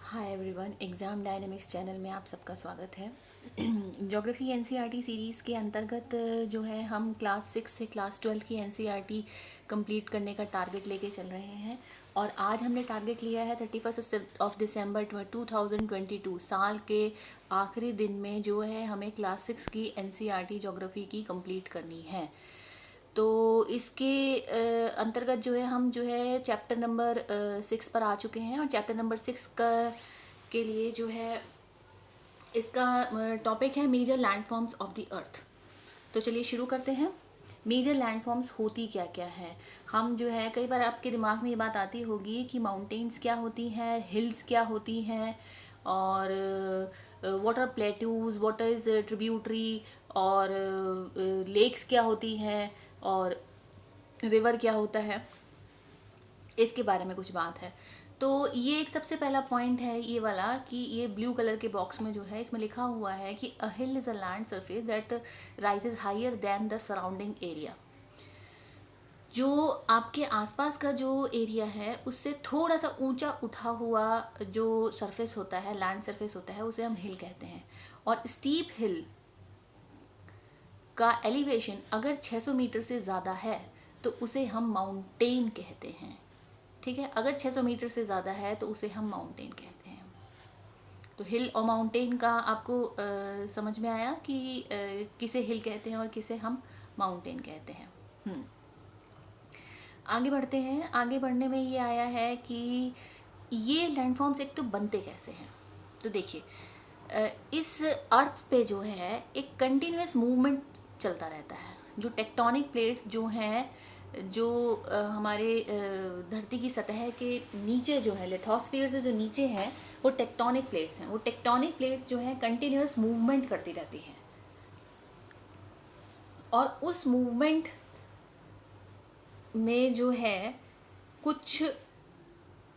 Hi everyone, exam dynamics channel में आप सबका स्वागत है। ज्योग्राफी एनसीईआरटी सीरीज़ के अंतर्गत जो है हम क्लास 6 से क्लास 12 की एनसीईआरटी कंप्लीट करने का टारगेट लेके चल रहे हैं और आज हमने टारगेट लिया है 31 ऑफ दिसंबर 2022 साल के आखिरी दिन में जो है हमें क्लास 6 की एनसीईआरटी ज्योग्राफी की कंप्लीट करनी है। तो इसके अंतर्गत जो है हम जो है चैप्टर नंबर 6 पर आ चुके हैं और चैप्टर नंबर 6 का के लिए जो है इसका टॉपिक है major landforms of the earth. तो चलिए शुरू करते हैं। मेजर लैंडफॉर्म्स होती क्या क्या है। हम जो है कई बार आपके दिमाग में ये बात आती होगी कि माउंटेन्स क्या होती हैं, हिल्स क्या होती हैं और water plateaus, water is tributary और लेक्स क्या होती हैं और रिवर क्या होता है, इसके बारे में कुछ बात है। तो ये एक सबसे पहला पॉइंट है ये वाला कि ये ब्लू कलर के बॉक्स में जो है इसमें लिखा हुआ है कि a hill is a land surface that rises higher than the surrounding area. जो आपके आसपास का जो एरिया है उससे थोड़ा सा ऊंचा उठा हुआ जो सरफेस होता है, लैंड सरफेस होता है, उसे हम हिल कहते हैं। और स्टीप हिल का एलिवेशन अगर 600 मीटर से ज़्यादा है तो उसे हम माउंटेन कहते हैं। ठीक है, अगर 600 मीटर से ज़्यादा है तो उसे हम माउंटेन कहते हैं। तो हिल और माउंटेन का आपको समझ में आया कि किसे हिल कहते हैं और किसे हम माउंटेन कहते हैं। आगे बढ़ते हैं। आगे बढ़ने में ये आया है कि ये लैंडफॉर्म्स एक तो बनते कैसे हैं। तो देखिए, इस अर्थ पे जो है एक कंटिन्यूस मूवमेंट चलता रहता है। जो टेक्टोनिक प्लेट्स जो हैं, जो हमारे धरती की सतह के नीचे जो है, लिथोस्फीयर से जो नीचे हैं, वो टेक्टोनिक प्लेट्स हैं। वो टेक्टोनिक प्लेट्स जो हैं कंटिन्यूस मूवमेंट करती रहती हैं और उस मूवमेंट में जो है कुछ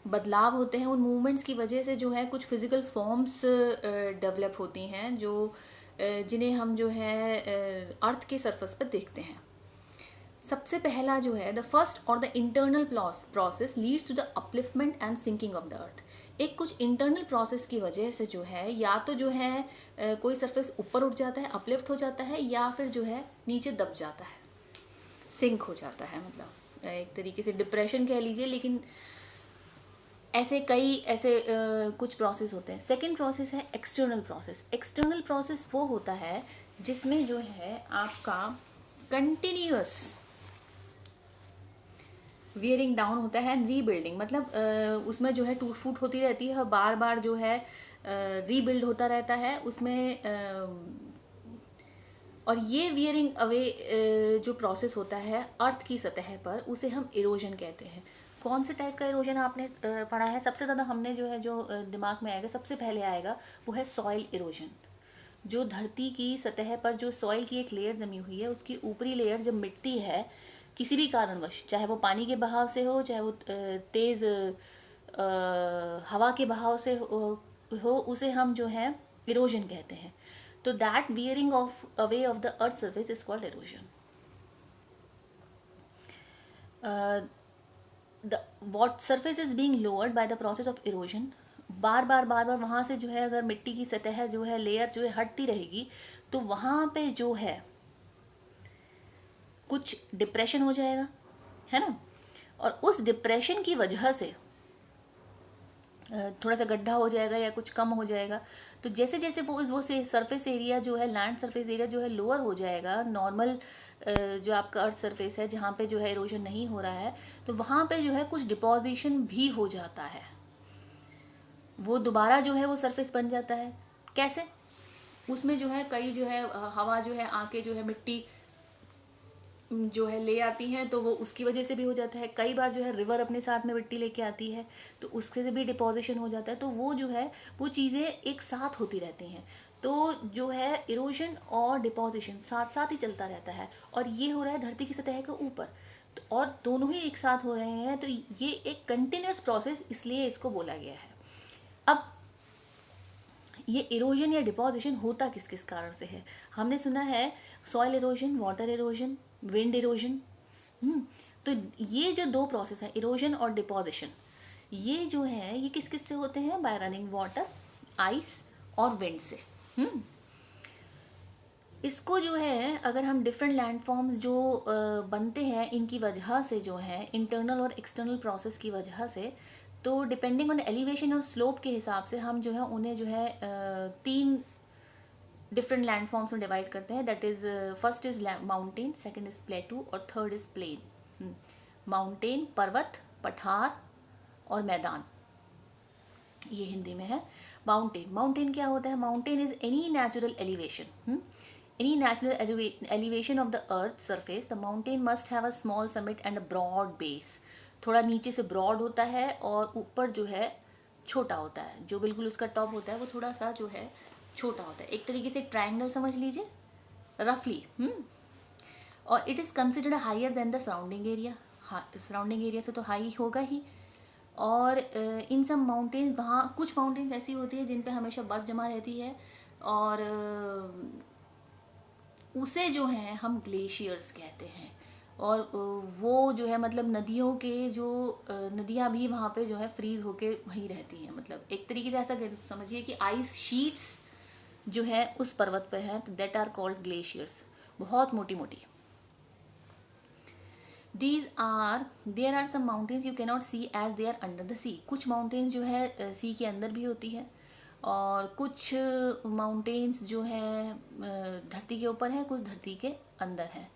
बदलाव होते हैं। उन मूवमेंट्स की वजह से जो है कुछ फिज़िकल फॉर्म्स डेवलप होती हैं जो जिन्हें हम जो है अर्थ के सरफेस पर देखते हैं। सबसे पहला जो है द फर्स्ट और the internal process leads to the upliftment and sinking of the earth. एक कुछ इंटरनल प्रोसेस की वजह से जो है या तो जो है कोई सरफेस ऊपर उठ जाता है, अपलिफ्ट हो जाता है, या फिर जो है नीचे दब जाता है, सिंक हो जाता है। मतलब एक तरीके से डिप्रेशन कह लीजिए, लेकिन ऐसे कई ऐसे कुछ प्रोसेस होते हैं। सेकंड प्रोसेस है एक्सटर्नल प्रोसेस। एक्सटर्नल प्रोसेस वो होता है जिसमें जो है आपका कंटिन्यूअस वियरिंग डाउन होता है एंड रीबिल्डिंग। मतलब उसमें जो है टूट फूट होती रहती है और बार बार जो है रीबिल्ड होता रहता है उसमें। और ये वियरिंग अवे जो प्रोसेस होता है अर्थ की सतह पर, उसे हम इरोजन कहते हैं। कौन से टाइप का इरोजन आपने पढ़ा है? सबसे ज़्यादा हमने जो है जो दिमाग में आएगा, सबसे पहले आएगा, वो है सॉइल इरोजन। जो धरती की सतह पर जो सॉइल की एक लेयर जमी हुई है, उसकी ऊपरी लेयर जब मिटती है किसी भी कारणवश, चाहे वो पानी के बहाव से हो, चाहे वो तेज़ हवा के बहाव से हो, उसे हम जो है इरोजन कहते हैं। तो that wearing off away of the earth surface is called erosion. The what surface is being lowered by the process of erosion. बार बार बार बार वहाँ से जो है अगर मिट्टी की सतह जो है, लेयर जो है हटती रहेगी, तो वहाँ पे जो है कुछ डिप्रेशन हो जाएगा, है ना। और उस डिप्रेशन की वजह से थोड़ा सा गड्ढा हो जाएगा या कुछ कम हो जाएगा। तो जैसे जैसे वो से सरफेस एरिया जो है, लैंड सरफेस एरिया जो है लोअर हो जाएगा, नॉर्मल जो आपका अर्थ सरफेस है जहाँ पे जो है इरोजन नहीं हो रहा है, तो वहाँ पे जो है कुछ डिपोजिशन भी हो जाता है। वो दोबारा जो है वो सरफेस बन जाता है। कैसे? उसमें जो है कई जो है हवा जो है आके जो है मिट्टी जो है ले आती हैं, तो वो उसकी वजह से भी हो जाता है। कई बार जो है रिवर अपने साथ में मिट्टी लेके आती है, तो उससे से भी डिपोजिशन हो जाता है। तो वो जो है वो चीज़ें एक साथ होती रहती हैं। तो जो है इरोजन और डिपोजिशन साथ साथ ही चलता रहता है और ये हो रहा है धरती की सतह के ऊपर। तो और दोनों ही एक साथ हो रहे हैं, तो ये एक कंटिन्यूस प्रोसेस, इसलिए इसको बोला गया है। अब ये इरोजन या डिपोजिशन होता किस किस कारण से है? हमने सुना है soil erosion, water erosion, wind erosion. तो ये जो दो प्रोसेस है, इरोजन और डिपोजिशन, ये जो है ये किस किस से होते हैं? बाय रनिंग वाटर, आइस और विंड से। इसको जो है अगर हम डिफरेंट लैंडफॉर्म्स जो बनते हैं इनकी वजह से, जो है इंटरनल और एक्सटर्नल प्रोसेस की वजह से, तो डिपेंडिंग ऑन एलिवेशन और स्लोप के हिसाब से हम जो है उन्हें जो है तीन डिफरेंट लैंडफॉर्म्स में डिवाइड करते हैं। That is first is mountain, second is प्लेटू और थर्ड इज प्लेन। माउंटेन पर्वत, पठार और मैदान, ये हिंदी में है। माउंटेन, माउंटेन क्या होता है? Mountain is any natural elevation, any natural elevation of the earth surface. The mountain must have a small summit and a broad base. थोड़ा नीचे से ब्रॉड होता है और ऊपर जो है छोटा होता है। जो बिल्कुल उसका टॉप होता है वो थोड़ा सा जो है छोटा होता है, एक तरीके से ट्रायंगल समझ लीजिए रफली। और it is considered higher than the surrounding area. Surrounding area से तो हाई होगा ही। और इन सब माउंटेन्स, वहाँ कुछ माउंटेन्स ऐसी होती है जिन पे हमेशा बर्फ़ जमा रहती है, और उसे जो है हम ग्लेशियर्स कहते हैं। और वो जो है मतलब नदियों के जो नदियाँ भी वहाँ पे जो है फ्रीज होके वहीं रहती हैं। मतलब एक तरीके से ऐसा समझिए कि आइस शीट्स जो है उस पर्वत पे है, तो दैट आर कॉल्ड ग्लेशियर्स, बहुत मोटी मोटी। There are some mountains you cannot see as they are under the sea. कुछ माउंटेन्स जो है सी के अंदर भी होती है, और कुछ माउंटेन्स जो है धरती के ऊपर है, कुछ धरती के अंदर है।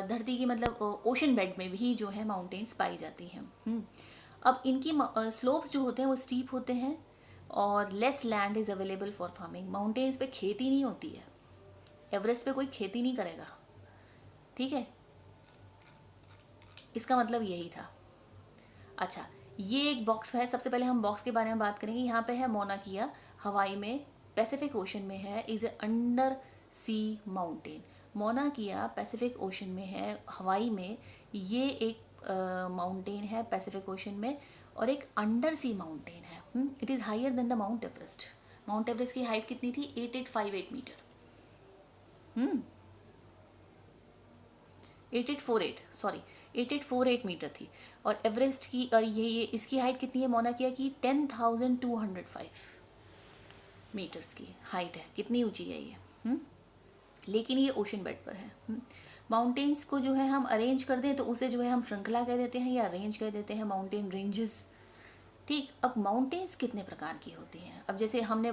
धरती की मतलब ओशन बेड में भी जो है माउंटेन्स पाई जाती हैं। अब इनकी स्लोप्स जो होते हैं वो स्टीप होते हैं, और less land is available for farming. Mountains पे खेती नहीं होती है, एवरेस्ट पे कोई खेती नहीं करेगा, ठीक है, इसका मतलब यही था। अच्छा, ये एक बॉक्स है। सबसे पहले हम बॉक्स के बारे में बात करेंगे। यहाँ पे है मौना किया, हवाई में, पैसिफिक ओशन में है, is a under sea mountain. Mauna Kea Pacific ocean में है, हवाई में। ये एक माउंटेन है पैसिफिक ओशन में, और एक अंडर सी माउंटेन है। It is higher than the Mount Everest. Mount Everest की हाइट कितनी थी? 8858 मीटर। 8848, सॉरी 8848 मीटर थी। और एवरेस्ट की, और ये इसकी हाइट कितनी है मौना किया की? 10,205 मीटर्स की हाइट है। कितनी ऊंची है ये? लेकिन ये ओशन बेड पर है। माउंटेन्स को जो है हम अरेंज कर दें तो उसे जो है हम श्रृंखला कह देते हैं या रेंज कह देते हैं, माउंटेन रेंजेस। ठीक, अब माउंटेन्स कितने प्रकार की होती हैं? अब जैसे हमने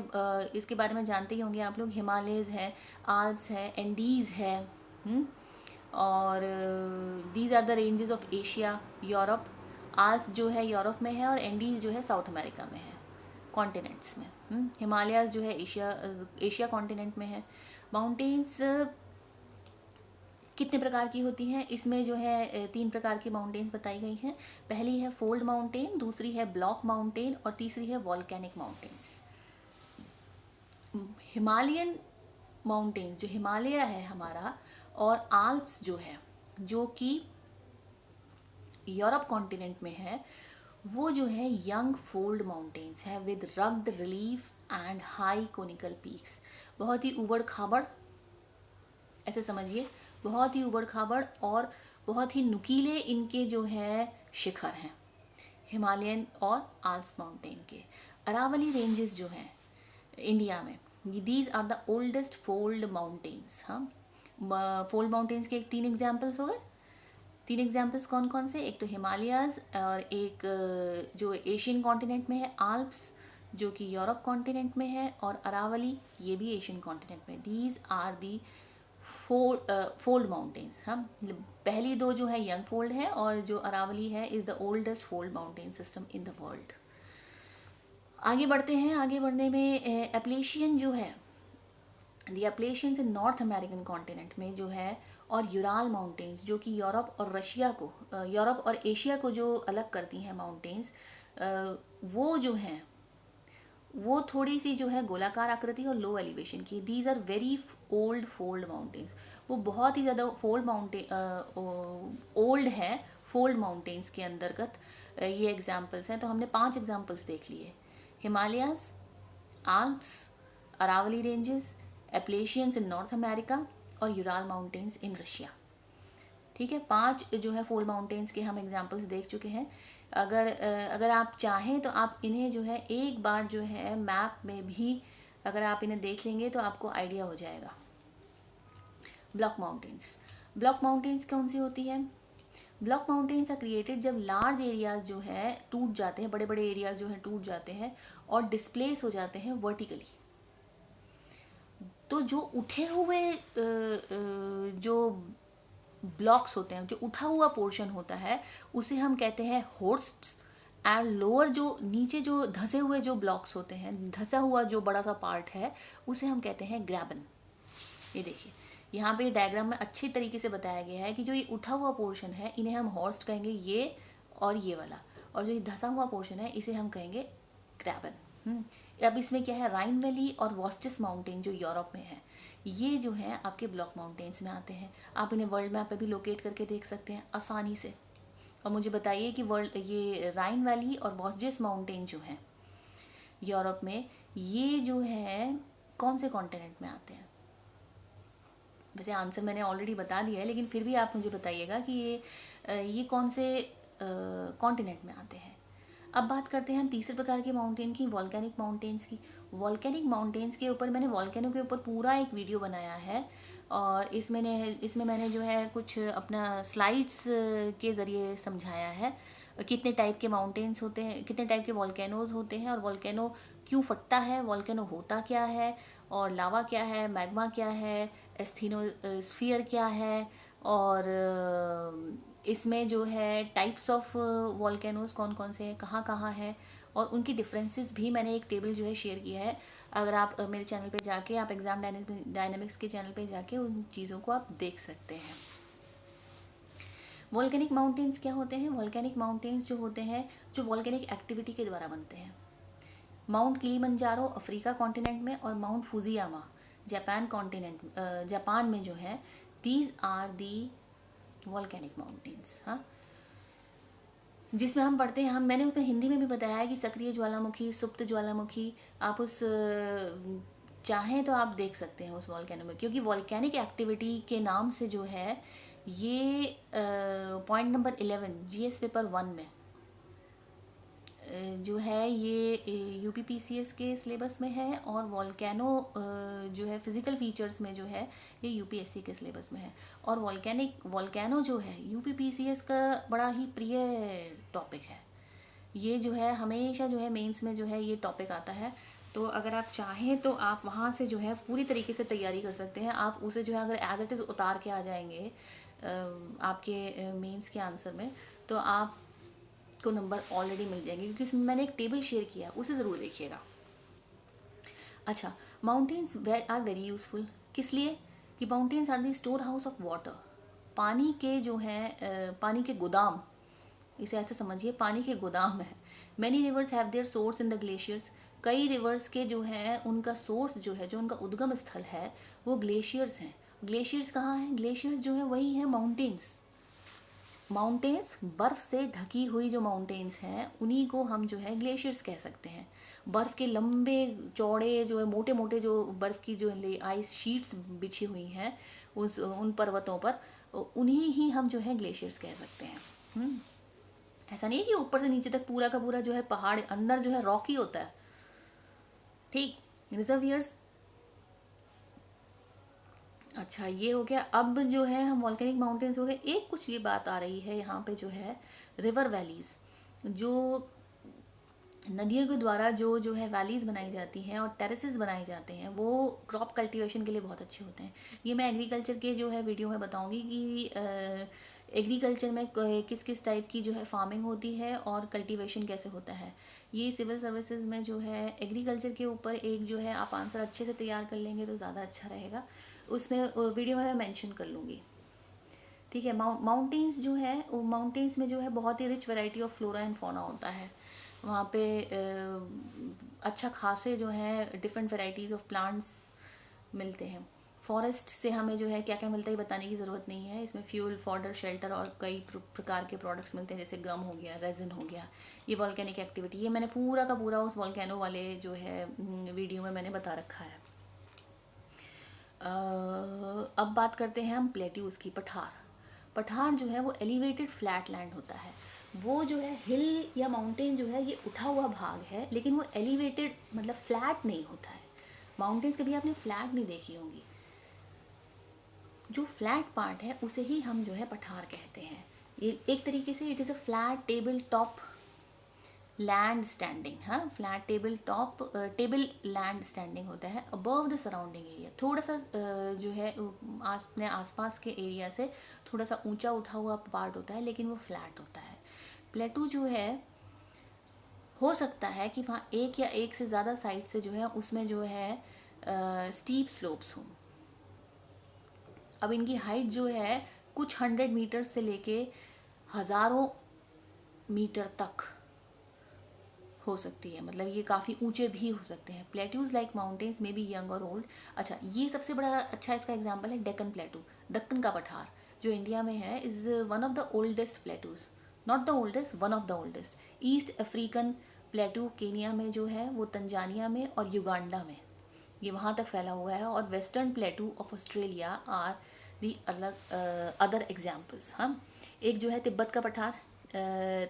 इसके बारे में जानते ही होंगे आप लोग। हिमालयज है, आल्प्स है, एंडीज़ है, और these are the ranges of Asia, Europe. Alps जो है यूरोप में है, और एंडीज जो है साउथ अमेरिका में है, कॉन्टिनेंट्स में। हिमालयाज जो है एशिया कॉन्टिनेंट में है। माउंटेन्स कितने प्रकार की होती हैं? इसमें जो है 3 प्रकार की माउंटेन्स बताई गई हैं। पहली है फोल्ड माउंटेन, दूसरी है ब्लॉक माउंटेन, और तीसरी है वॉल्केनिक माउंटेन्स। हिमालयन माउंटेन्स, जो हिमालय है हमारा, और आल्प्स जो है, जो कि यूरोप कॉन्टिनेंट में है, वो जो है यंग फोल्ड माउंटेन्स है with rugged relief and high conical peaks. बहुत ही उबड़ खाबड़, ऐसे समझिए, बहुत ही उबड़ खाबड़ और बहुत ही नुकीले इनके जो है शिखर हैं, हिमालयन और आल्प्स माउंटेन के। अरावली रेंजेस जो हैं इंडिया में, these are the oldest fold mountains. हाँ, फोल्ड माउंटेन्स के 3 एग्जाम्पल्स हो गए। 3 एग्जाम्पल्स कौन कौन से? एक तो हिमालयाज, और एक जो एशियन कॉन्टिनेंट में है आल्प्स, जो कि यूरोप कॉन्टिनेंट में है, और अरावली, ये भी एशियन कॉन्टिनेंट में। These are the fold mountains. हाँ, पहली 2 जो है यंग फोल्ड है, और जो अरावली है is the oldest fold mountain system in the world. आगे बढ़ते हैं। आगे बढ़ने में एप्लेशियन जो है, दी एप्लेशियंस इन नॉर्थ अमेरिकन कॉन्टिनेंट में जो है, और यूराल माउंटेन्स जो कि यूरोप और रशिया को, यूरोप और एशिया को जो अलग करती हैं माउंटेन्स, वो जो हैं वो थोड़ी सी जो है गोलाकार आकृति और लो एलिवेशन की। These are very old fold mountains. वो बहुत ही ज़्यादा फोल्ड ओल्ड है फोल्ड माउंटेन्स के अंतर्गत। ये एग्जाम्पल्स हैं। तो हमने 5 एग्जाम्पल्स देख लिए। हिमालयाज, आल्प्स, अरावली रेंजेस, एप्लेशियंस इन नॉर्थ अमेरिका, और यूराल माउंटेन्स इन रशिया। ठीक है, 5 जो है फोल्ड माउंटेन्स के हम एग्जाम्पल्स देख चुके हैं। अगर आप चाहें तो आप इन्हें जो है एक बार जो है मैप में भी अगर आप इन्हें देख लेंगे तो आपको आइडिया हो जाएगा। ब्लॉक माउंटेन्स, ब्लॉक माउंटेन्स कौन सी होती है? ब्लॉक माउंटेन्स आर क्रिएटेड जब लार्ज एरियाज जो है टूट जाते हैं, बड़े बड़े एरियाज जो हैं टूट जाते हैं और डिस्प्लेस हो जाते हैं वर्टिकली। तो जो उठे हुए जो ब्लॉक्स होते हैं, जो उठा हुआ पोर्शन होता है, उसे हम कहते हैं होर्स्ट्स। एंड लोअर जो नीचे जो धंसे हुए जो ब्लॉक्स होते हैं, धंसा हुआ जो बड़ा सा पार्ट है, उसे हम कहते हैं ग्रैबन। ये देखिए यहाँ पे डायग्राम में अच्छी तरीके से बताया गया है कि जो ये उठा हुआ पोर्शन है इन्हें हम हॉर्स्ट कहेंगे, ये और ये वाला, और जो ये धंसा हुआ पोर्शन है इसे हम कहेंगे ग्रैबन। अब इसमें क्या है, राइन वैली और वॉस्टिस माउंटेन जो यूरोप में है, ये जो है आपके ब्लॉक माउंटेन्स में आते हैं। आप इन्हें वर्ल्ड मैप पे भी लोकेट करके देख सकते हैं आसानी से। और मुझे बताइए कि ये राइन वैली और वॉस्टिस माउंटेन जो हैं यूरोप में, ये जो है कौन से कॉन्टिनेंट में आते हैं? वैसे आंसर मैंने ऑलरेडी बता दिया है, लेकिन फिर भी आप मुझे बताइएगा कि ये कौन से कॉन्टिनेंट में आते हैं। अब बात करते हैं हम तीसरे प्रकार के माउंटेन की, वॉल्केनिक माउंटेन्स की। वॉल्केनिक माउंटेन्स के ऊपर मैंने वॉल्केनो के ऊपर पूरा एक वीडियो बनाया है, और इसमें मैंने जो है कुछ अपना स्लाइड्स के ज़रिए समझाया है कितने टाइप के माउंटेन्स होते हैं, कितने टाइप के वॉल्केनोज होते हैं, और वॉल्केनो क्यों फटता है, वॉल्केनो होता क्या है, और लावा क्या है, मैग्मा क्या है, एस्थेनोस्फीयर क्या है, और इसमें जो है टाइप्स ऑफ वॉल्केनोज कौन कौन से हैं, कहाँ कहाँ हैं, और उनकी डिफरेंसेस भी मैंने एक टेबल जो है शेयर किया है। अगर आप मेरे चैनल पे जाके, आप एग्ज़ाम डायनेमिक्स के चैनल पे जाके उन चीज़ों को आप देख सकते हैं। वॉल्केनिक माउंटेन्स क्या होते हैं? वॉल्केनिक माउंटेन्स जो होते हैं, जो वॉल्केनिक एक्टिविटी के द्वारा बनते हैं। माउंट किलिमंजारो अफ्रीका कॉन्टिनेंट में, और माउंट फुजियामा जापान में जो है, these are the volcanic mountains. हाँ, जिसमें हम पढ़ते हैं, मैंने उसमें हिंदी में भी बताया है कि सक्रिय ज्वालामुखी, सुप्त ज्वालामुखी, आप उस चाहें तो आप देख सकते हैं उस वॉल्केनो में, क्योंकि वॉल्केनिक एक्टिविटी के नाम से जो है ये पॉइंट नंबर 11 जीएस पेपर 1 में जो है ये यूपीपीसीएस के सिलेबस में है, और वॉल्केनो जो है फिज़िकल फीचर्स में जो है ये यूपीएससी के सिलेबस में है। और वॉल्केनो जो है यूपीपीसीएस का बड़ा ही प्रिय टॉपिक है। ये जो है हमेशा जो है मेंस में जो है ये टॉपिक आता है। तो अगर आप चाहें तो आप वहाँ से जो है पूरी तरीके से तैयारी कर सकते हैं। आप उसे जो है अगर एज इट इज़ उतार के आ जाएंगे आपके मेंस के आंसर में, तो आप को नंबर ऑलरेडी मिल जाएंगे, क्योंकि इसमें मैंने एक टेबल शेयर किया है, उसे ज़रूर देखिएगा। अच्छा, माउंटेन्स आर वेरी यूज़फुल, किस लिए? कि mountains are the store house of water. पानी के जो है पानी के गोदाम, इसे ऐसे समझिए, पानी के गोदाम है। Many reverse have their source in the glaciers. कई रिवर्स के जो है उनका सोर्स जो है, जो उनका उद्गम स्थल है, वो ग्लेशियर्स हैं। ग्लेशियर्स कहाँ हैं? ग्लेशियर्स जो है वही है माउंटेन्स। माउंटेन्स, बर्फ़ से ढकी हुई जो माउंटेन्स हैं उन्हीं को हम जो है ग्लेशियर्स कह सकते हैं। बर्फ़ के लंबे चौड़े जो है मोटे मोटे जो बर्फ़ की जो आइस शीट्स बिछी हुई हैं उन पर्वतों पर, उन्हीं ही हम जो है ग्लेशियर्स कह सकते हैं। ऐसा नहीं है कि ऊपर से नीचे तक पूरा का पूरा जो है पहाड़ अंदर जो है रॉकी होता है। ठीक, रिजर्वियर्स। अच्छा, ये हो गया। अब जो है हम वॉल्केनिक माउंटेन्स हो गए। एक कुछ ये बात आ रही है यहाँ पे जो है रिवर वैलीज़, जो नदियों के द्वारा जो है वैलीज़ बनाई जाती हैं और टेरेसेस बनाए जाते हैं, वो क्रॉप कल्टीवेशन के लिए बहुत अच्छे होते हैं। ये मैं एग्रीकल्चर के जो है वीडियो में बताऊंगी कि एग्रीकल्चर में किस किस टाइप की जो है फार्मिंग होती है और कल्टीवेशन कैसे होता है। ये सिविल सर्विसेज में जो है एग्रीकल्चर के ऊपर एक जो है आप आंसर अच्छे से तैयार कर लेंगे तो ज़्यादा अच्छा रहेगा। उसमें वीडियो में मैं मेंशन कर लूँगी। ठीक है। माउंटेन्स जो है, माउंटेन्स में जो है बहुत ही rich variety of flora and fauna होता है। वहाँ पे अच्छा खासे जो है डिफरेंट वैरायटीज़ ऑफ प्लांट्स मिलते हैं। फॉरेस्ट से हमें जो है क्या क्या मिलता है बताने की ज़रूरत नहीं है। इसमें फ्यूल, फॉडर, शेल्टर और कई प्रकार के प्रोडक्ट्स मिलते हैं, जैसे गम हो गया, रेजिन हो गया। ये वॉल्केनिक एक्टिविटी, ये मैंने पूरा का पूरा उस वॉल्केनो वाले जो है वीडियो में मैंने बता रखा है। अब बात करते हैं हम प्लेट्यूज़ की। पठार जो है वो एलिवेटेड फ्लैट लैंड होता है। वो जो है हिल या माउंटेन जो है ये उठा हुआ भाग है, लेकिन वो एलिवेटेड मतलब फ्लैट नहीं होता है। माउंटेन्स कभी आपने फ्लैट नहीं देखी होंगी। जो फ्लैट पार्ट है उसे ही हम जो है पठार कहते हैं। ये एक तरीके से it is a flat table top land standing, हाँ, flat table top table land standing होता है अबव द सराउंडिंग एरिया। थोड़ा सा जो है अपने आसपास के एरिया से थोड़ा सा ऊंचा उठा हुआ पार्ट होता है, लेकिन वो फ्लैट होता है। प्लेटू जो है हो सकता है कि वहाँ एक या एक से ज़्यादा साइड से जो है उसमें जो है स्टीप स्लोप्स हों। अब इनकी हाइट जो है कुछ 100 मीटर से लेके हज़ारों मीटर तक हो सकती है, मतलब ये काफ़ी ऊंचे भी हो सकते हैं। प्लेट्यूज लाइक माउंटेन्स में बी यंग और ओल्ड। अच्छा, ये सबसे बड़ा अच्छा इसका एग्जांपल है डेक्कन प्लेटू, दक्कन का पठार जो इंडिया में है, is one of the oldest plateaus, not the oldest, one of the oldest. East African प्लेटू Kenya में जो है वो तंजानिया में और युगांडा में ये वहाँ तक फैला हुआ है, और western plateau of Australia are the अलग अदर एग्जाम्पल्स। हाँ, एक जो है तिब्बत का पठार,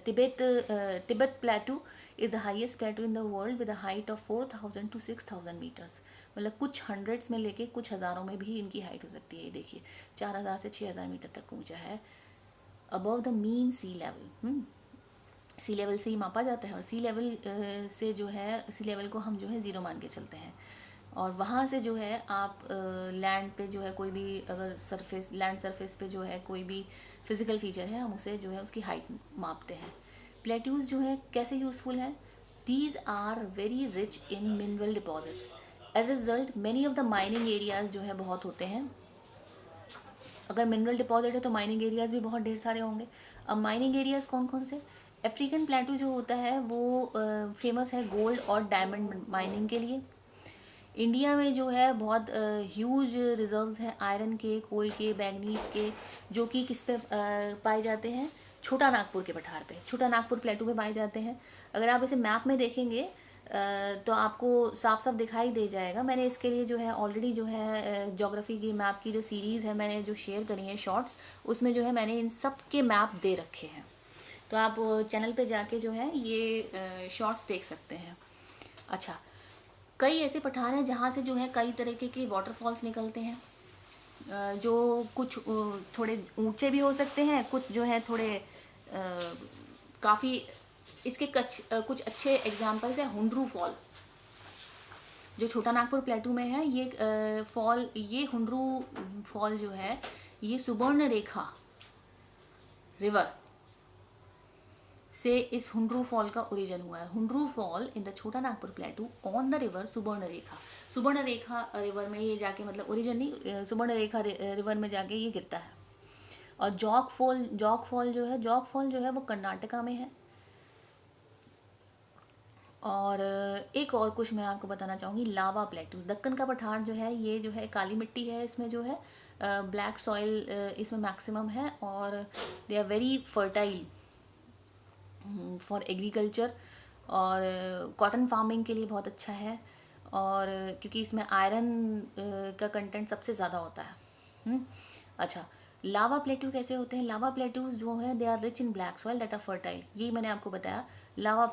Tibet plateau is the highest plateau in the world with a height of 4000 to 6000 metres. मतलब कुछ हंड्रेड्स में लेके कुछ हज़ारों में भी इनकी हाइट हो सकती है। ये देखिए 4000 से 6000 मीटर तक ऊंचा है, above the mean sea level. Sea level से ही मापा जाता है, और सी लेवल से जो है सी लेवल को हम जो है ज़ीरो मान के चलते हैं, और वहाँ से जो है आप लैंड पे जो है कोई भी अगर सरफेस लैंड सरफेस पे जो है कोई भी फिज़िकल फीचर है हम उसे जो है उसकी हाइट मापते हैं। प्लेट्यूज जो है कैसे यूज़फुल है? These are very rich in mineral deposits. As a result many of the mining areas जो है बहुत होते हैं। अगर मिनरल डिपॉजिट है तो माइनिंग एरियाज भी बहुत ढेर सारे होंगे। अब माइनिंग एरियाज कौन कौन से? अफ्रीकन प्लेटू जो होता है वो फेमस है गोल्ड और डायमंड माइनिंग के लिए। इंडिया में जो है बहुत ह्यूज रिजर्व्स हैं आयरन के, कोल के, मैंगनीज के, जो कि किस पे पाए जाते हैं? छोटा नागपुर के पठार पे, छोटा नागपुर प्लेटू पे पाए जाते हैं। अगर आप इसे मैप में देखेंगे तो आपको साफ साफ दिखाई दे जाएगा। मैंने इसके लिए जो है ऑलरेडी जो है ज्योग्राफी की मैप की जो सीरीज़ है मैंने जो शेयर करी है शॉर्ट्स, उसमें जो है मैंने इन सब के मैप दे रखे हैं, तो आप चैनल पे जाके जो है ये शॉर्ट्स देख सकते हैं। अच्छा, कई ऐसे पठार हैं जहाँ से जो है कई तरीके के वाटरफॉल्स निकलते हैं, जो कुछ थोड़े ऊंचे भी हो सकते हैं, कुछ जो है थोड़े काफ़ी इसके कुछ अच्छे एग्जांपल्स हैं। हुंड्रू फॉल जो छोटा नागपुर प्लेटू में है, ये फॉल, ये हुंड्रू फॉल जो है ये सुवर्ण रेखा रिवर से इस हुंड्रू फॉल का ओरिजिन हुआ है। हुंड्रू फॉल इन द छोटा नागपुर प्लेटू ऑन द रिवर सुवर्ण रेखा। सुवर्ण रेखा रिवर में ये जाके, मतलब ओरिजिन नहीं, सुवर्ण रेखा रिवर में जाके ये गिरता है। और जॉग फॉल जो है वो कर्नाटका में है। और एक और कुछ मैं आपको बताना चाहूँगी, लावा प्लेटू, दक्कन का पठार जो है ये जो है काली मिट्टी है, इसमें जो है ब्लैक सॉइल इसमें मैक्सिमम है, और they are very fertile for agriculture, और कॉटन फार्मिंग के लिए बहुत अच्छा है, और क्योंकि इसमें आयरन का कंटेंट सबसे ज़्यादा होता है। अच्छा, लावा प्लेट्यू कैसे होते हैं? लावा प्लेट्यूज जो है they are rich in black soil that are fertile. यही मैंने आपको बताया। लावा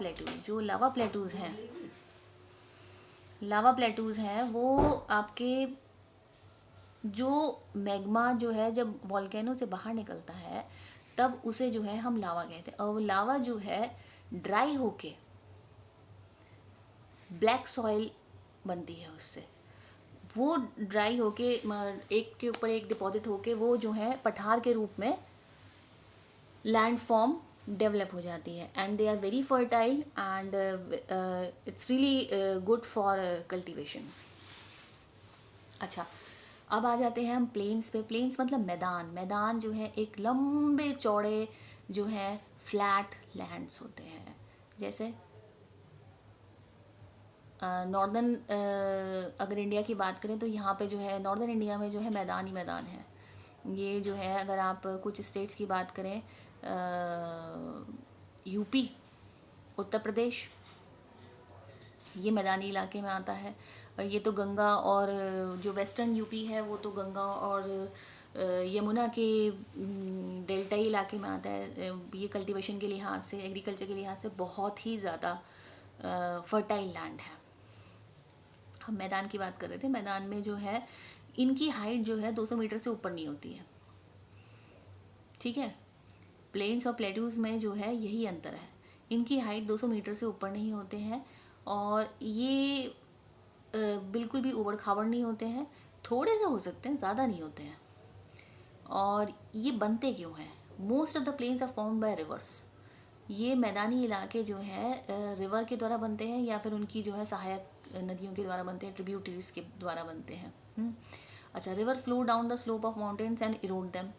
प्लेट्यूज हैं वो आपके जो मैग्मा जो है जब वॉल्केनो से बाहर निकलता है तब उसे जो है हम लावा कहते हैं, और वो लावा जो है ड्राई होके ब्लैक सॉइल बनती है उससे, वो ड्राई होके एक के ऊपर एक डिपॉजिट होके वो जो है पठार के रूप में लैंड फॉर्म डेवलप हो जाती है, and they are very fertile, and it's really good for cultivation. अच्छा, अब आ जाते हैं हम प्लेन्स पे। प्लेन्स मतलब मैदान जो है एक लंबे चौड़े जो है फ्लैट लैंड्स होते हैं। जैसे नॉर्दर्न अगर इंडिया की बात करें तो यहाँ पे जो है नॉर्दर्न इंडिया में जो है मैदान ही मैदान है। ये जो है अगर आप कुछ स्टेट्स की बात करें, यूपी, उत्तर प्रदेश, ये मैदानी इलाके में आता है। और ये तो गंगा और जो वेस्टर्न यूपी है वो तो गंगा और यमुना के डेल्टाई इलाके में आता है। ये कल्टीवेशन के लिहाज से, एग्रीकल्चर के लिहाज से बहुत ही ज़्यादा फर्टाइल लैंड है। हम मैदान की बात कर रहे थे। मैदान में जो है इनकी हाइट जो है 200 मीटर से ऊपर नहीं होती है, ठीक है। प्लेन्स और प्लेट्यूज में जो है यही अंतर है, इनकी हाइट 200 मीटर से ऊपर नहीं होते हैं और ये बिल्कुल भी उबड़ खाबड़ नहीं होते हैं, थोड़े से हो सकते हैं, ज़्यादा नहीं होते हैं। और ये बनते क्यों हैं? Most of the plains are formed by rivers. ये मैदानी इलाके जो है रिवर के द्वारा बनते हैं या फिर उनकी जो है सहायक नदियों के द्वारा बनते हैं, ट्रिब्यूटरीज के द्वारा बनते हैं। अच्छा, river flow down the slope of mountains and Erode them.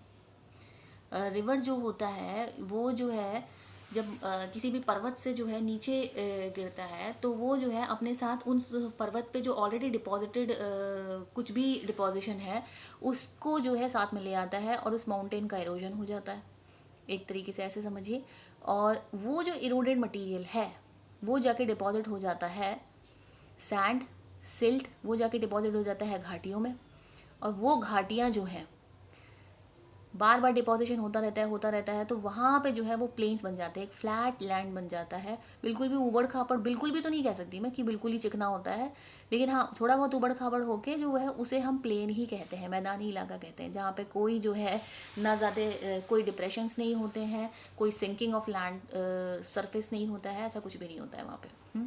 River जो होता है वो जो है जब किसी भी पर्वत से जो है नीचे गिरता है तो वो जो है अपने साथ उन पर्वत पे जो ऑलरेडी डिपॉजिटेड कुछ भी डिपॉजिशन है उसको जो है साथ में ले आता है और उस माउंटेन का इरोजन हो जाता है, एक तरीके से ऐसे समझिए। और वो जो इरोडेड मटेरियल है वो जाके डिपॉजिट हो जाता है सैंड, सिल्ट, वो जाके डिपॉजिट हो जाता है घाटियों में। और वो घाटियाँ जो है बार बार डिपोजिशन होता रहता है तो वहाँ पे जो है वो प्लेन्स बन जाते हैं, एक फ्लैट लैंड बन जाता है। बिल्कुल भी उबड़ खाबड़, बिल्कुल भी तो नहीं कह सकती मैं कि बिल्कुल ही चिकना होता है, लेकिन हाँ थोड़ा बहुत उबड़ खाबड़ होके जो है उसे हम प्लेन ही कहते हैं, मैदानी इलाका कहते हैं, जहाँ पे कोई जो है ना ज़्यादा कोई डिप्रेशंस नहीं होते हैं, कोई सिंकिंग ऑफ लैंड सरफेस नहीं होता है, ऐसा कुछ भी नहीं होता है वहाँ पे।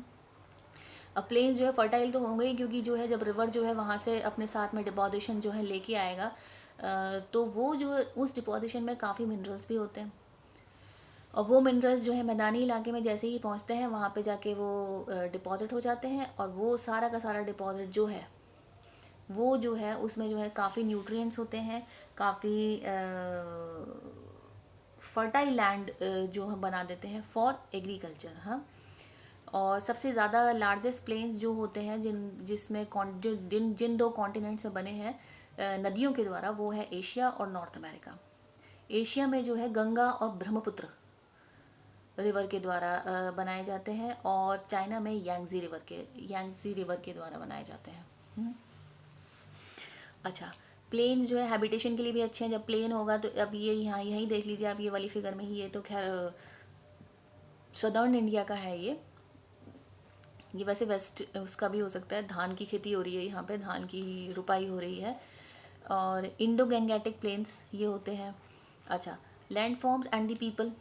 अब प्लेन्स जो है फर्टाइल तो होंगे ही, क्योंकि जो है जब रिवर जो है वहाँ से अपने साथ में डिपोजिशन जो है लेके आएगा तो वो जो है उस डिपोजिशन में काफ़ी मिनरल्स भी होते हैं और वो मिनरल्स जो है मैदानी इलाके में जैसे ही पहुँचते हैं वहाँ पे जाके वो डिपॉजिट हो जाते हैं और वो सारा का सारा डिपॉजिट जो है वो जो है उसमें जो है काफ़ी न्यूट्रिएंट्स होते हैं, काफ़ी फर्टाइल लैंड जो हम बना देते हैं फॉर एग्रीकल्चर। हाँ, और सबसे ज़्यादा लार्जेस्ट प्लेन्स जो होते हैं जिसमें जिन दो कॉन्टिनेंट से बने हैं नदियों के द्वारा, वो है एशिया और नॉर्थ अमेरिका। एशिया में जो है गंगा और ब्रह्मपुत्र रिवर के द्वारा बनाए जाते हैं और चाइना में यांगजी रिवर के द्वारा बनाए जाते हैं। अच्छा, प्लेन्स जो है हैबिटेशन के लिए भी अच्छे हैं। जब प्लेन होगा तो अब ये यहाँ यहीं देख लीजिए आप, ये वाली फिगर में ही, ये तो खैर सदर्न इंडिया का है ये वैसे वेस्ट उसका भी हो सकता है। धान की खेती हो रही है यहाँ पे, धान की रुपाई हो रही है। और इंडो गैंगेटिक प्लेन्स ये होते हैं। अच्छा, land forms and the people,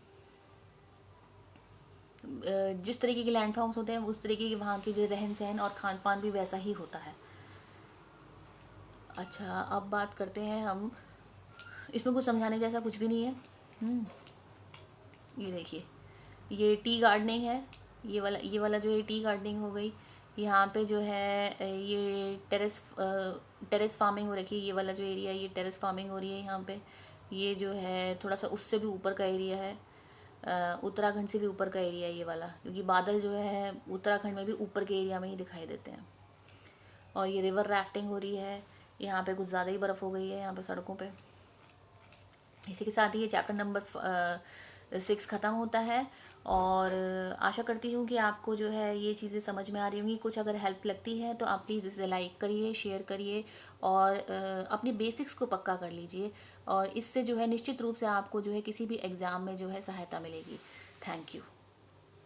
जिस तरीके के लैंड फॉर्म्स होते हैं उस तरीके के वहाँ के जो रहन सहन और खान पान भी वैसा ही होता है। अच्छा, अब बात करते हैं हम, इसमें कुछ समझाने जैसा कुछ भी नहीं है। ये देखिए, ये टी गार्डनिंग है, ये वाला जो है टी गार्डनिंग हो गई। यहाँ पे जो है ये टेरेस फार्मिंग हो रखी है, ये वाला जो एरिया ये टेरेस फार्मिंग हो रही है यहाँ पे। ये जो है थोड़ा सा उससे भी ऊपर का एरिया है, उत्तराखंड से भी ऊपर का एरिया है ये वाला, क्योंकि बादल जो है उत्तराखंड में भी ऊपर के एरिया में ही दिखाई देते हैं। और ये रिवर राफ्टिंग हो रही है, यहाँ पे कुछ ज़्यादा ही बर्फ़ हो गई है यहाँ पे सड़कों पे। इसी के साथ ही ये चैप्टर नंबर 6 ख़त्म होता है और आशा करती हूँ कि आपको जो है ये चीज़ें समझ में आ रही होंगी। कुछ अगर हेल्प लगती है तो आप प्लीज़ इसे लाइक करिए, शेयर करिए और अपनी बेसिक्स को पक्का कर लीजिए और इससे जो है निश्चित रूप से आपको जो है किसी भी एग्ज़ाम में जो है सहायता मिलेगी। Thank you.